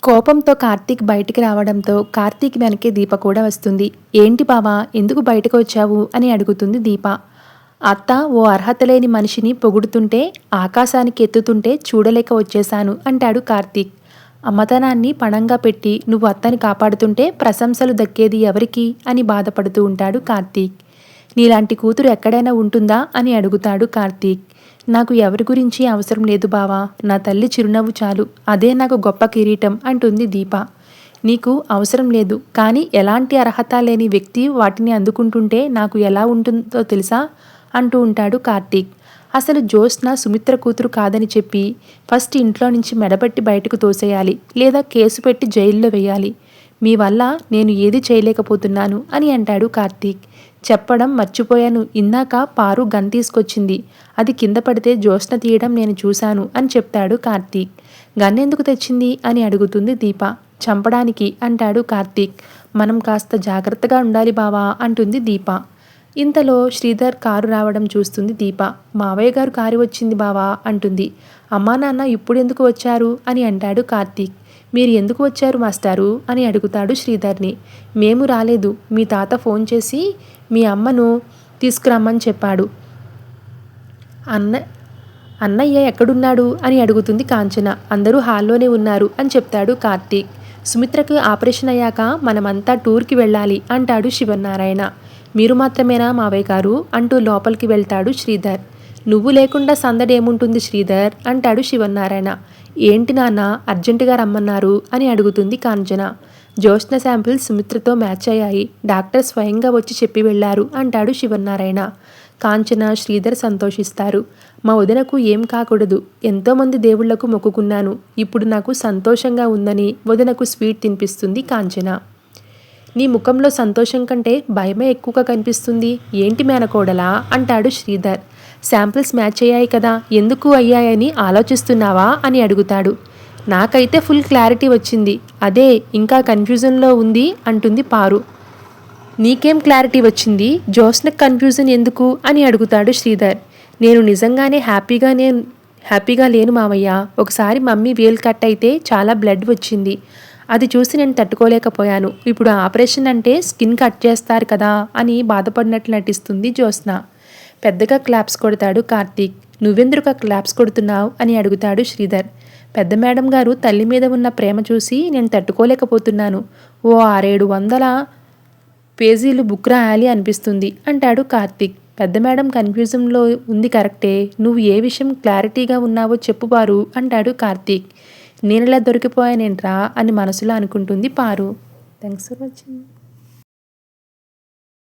కోపంతో కార్తీక్ బయటికి రావడంతో కార్తీక్ వెనకే దీప కూడా వస్తుంది. ఏంటి బావా, ఎందుకు బయటకు వచ్చావు అని అడుగుతుంది దీప. అత్త ఓ అర్హత లేని మనిషిని పొగుడుతుంటే ఆకాశానికి ఎత్తుతుంటే చూడలేక వచ్చేశాను అంటాడు కార్తీక్. అమ్మతనాన్ని పణంగా పెట్టి నువ్వు అత్తని కాపాడుతుంటే ప్రశంసలు దక్కేది ఎవరికి అని బాధపడుతూ ఉంటాడు కార్తీక్. నీలాంటి కూతురు ఎక్కడైనా ఉంటుందా అని అడుగుతాడు కార్తీక్. నాకు ఎవరి గురించి అవసరం లేదు బావా, నా తల్లి చిరునవ్వు చాలు, అదే నాకు గొప్ప కిరీటం అంటుంది దీప. నీకు అవసరం లేదు, కానీ ఎలాంటి అర్హత లేని వ్యక్తి వాటిని అందుకుంటుంటే నాకు ఎలా ఉంటుందో తెలుసా అంటూ ఉంటాడు కార్తీక్. అసలు జ్యోత్స్న సుమిత్ర కూతురు కాదని చెప్పి ఫస్ట్ ఇంట్లో నుంచి మెడబట్టి బయటకు తోసేయాలి, లేదా కేసు పెట్టి జైల్లో వేయాలి. మీ వల్ల నేను ఏది చేయలేకపోతున్నాను అని అంటాడు కార్తీక్. చెప్పడం మర్చిపోయాను, ఇందాక పారు గన్ తీసుకొచ్చింది, అది కింద పడితే జ్యోత్స్న తీయడం నేను చూశాను అని చెప్తాడు కార్తీక్. గన్ ఎందుకు తెచ్చింది అని అడుగుతుంది దీప. చంపడానికి అంటాడు కార్తీక్. మనం కాస్త జాగ్రత్తగా ఉండాలి బావా అంటుంది దీప. ఇంతలో శ్రీధర్ కారు రావడం చూస్తుంది దీప. మావయ్య గారు కారు వచ్చింది బావా అంటుంది. అమ్మా నాన్న ఇప్పుడెందుకు వచ్చారు అని అంటాడు కార్తీక్. మీరు ఎందుకు వచ్చారు మాస్టారు అని అడుగుతాడు శ్రీధర్ని. మేము రాలేదు, మీ తాత ఫోన్ చేసి మీ అమ్మను తీసుకురమ్మని చెప్పాడు. అన్నయ్య ఎక్కడున్నాడు అని అడుగుతుంది కాంచన. అందరూ హాల్లోనే ఉన్నారు అని చెప్తాడు కార్తీక్. సుమిత్రకు ఆపరేషన్ అయ్యాక మనమంతా టూర్కి వెళ్ళాలి అంటాడు శివనారాయణ. మీరు మాత్రమేనా మావయ్య గారు అంటూ లోపలికి వెళ్తాడు శ్రీధర్. నువ్వు లేకుండా సందడేముంటుంది శ్రీధర్ అంటాడు శివనారాయణ. ఏంటి నాన్న అర్జెంటుగా రమ్మన్నారు అని అడుగుతుంది కాంచన. జ్యోత్స్న శాంపిల్స్ సుమిత్రతో మ్యాచ్ అయ్యాయి, డాక్టర్ స్వయంగా వచ్చి చెప్పి వెళ్లారు అంటాడు శివనారాయణ. కాంచన శ్రీధర్ సంతోషిస్తారు. మా వదినకు ఏం కాకూడదు, ఎంతోమంది దేవుళ్లకు మొక్కుకున్నాను, ఇప్పుడు నాకు సంతోషంగా ఉందని వదినకు స్వీట్ తినిపిస్తుంది కాంచన. నీ ముఖంలో సంతోషం కంటే భయమే ఎక్కువగా కనిపిస్తుంది, ఏంటి మేనకోడలా అంటాడు శ్రీధర్. శాంపిల్స్ మ్యాచ్ అయ్యాయి కదా, ఎందుకు అయ్యాయని ఆలోచిస్తున్నావా అని అడుగుతాడు. నాకైతే ఫుల్ క్లారిటీ వచ్చింది, అదే ఇంకా కన్ఫ్యూజన్లో ఉంది అంటుంది పారు. నీకేం క్లారిటీ వచ్చింది, జ్యోత్స్నకు కన్ఫ్యూజన్ ఎందుకు అని అడుగుతాడు శ్రీధర్. నేను నిజంగానే హ్యాపీగా లేను మావయ్య. ఒకసారి మమ్మీ వేలు కట్ అయితే చాలా బ్లడ్ వచ్చింది, అది చూసి నేను తట్టుకోలేకపోయాను. ఇప్పుడు ఆపరేషన్ అంటే స్కిన్ కట్ చేస్తారు కదా అని బాధపడినట్లు నటిస్తుంది జ్యోత్స్న. పెద్దగా క్లాప్స్ కొడతాడు కార్తీక్. నువ్వెందుకు క్లాప్స్ కొడుతున్నావు అని అడుగుతాడు శ్రీధర్. పెద్ద మేడం గారు తల్లి మీద ఉన్న ప్రేమ చూసి నేను తట్టుకోలేకపోతున్నాను, ఓ 600-700 పేజీలు బుక్ రాయాలి అనిపిస్తుంది అంటాడు కార్తీక్. పెద్ద మేడం కన్ఫ్యూజన్లో ఉంది కరెక్టే, నువ్వు ఏ విషయం క్లారిటీగా ఉన్నావో చెప్పుపారు అంటాడు కార్తీక్. నేనెలా దొరికిపోయానేంట్రా అని మనసులో అనుకుంటుంది పారు. Thanks for watching.